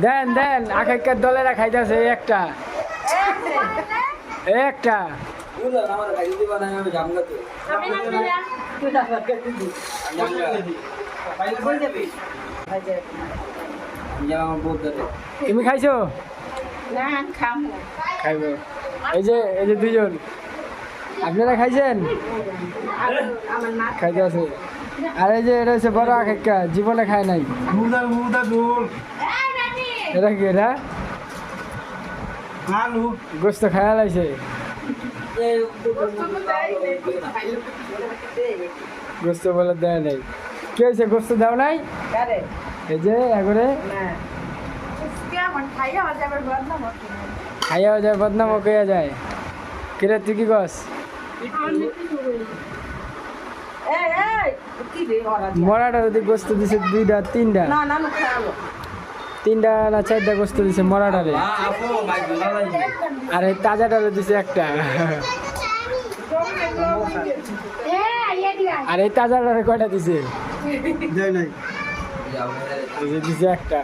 দেন দেন আখাইকার দলেরা খাইতেছে একটা একটা তুমি খাইছো? খাইব। এই যে দুজন আপনারা খাইছেন? খাইতে আছে। আর এই যে এটা হচ্ছে বড় আখাইকা, জীবনে খায় নাই। এটা কি এটা? গোস্ত খায়া লাইছে। গোস্ত বলে দেয় নাই। কি হয়েছে, গোস্ত দাও নাই? এই যে একবারে খাইয়া যায়, বদনাম হইয়া যায়। কিরে তুই কি কস? মরাটার ওদিক গোস্ত দিছে দুইটা তিনটা না চারটা গোস্ত দিছে মরাটারে, আর এই তাজাটারে দিছে একটা, আর এই তাজাটারে কয়টা দিছে? দিছে একটা।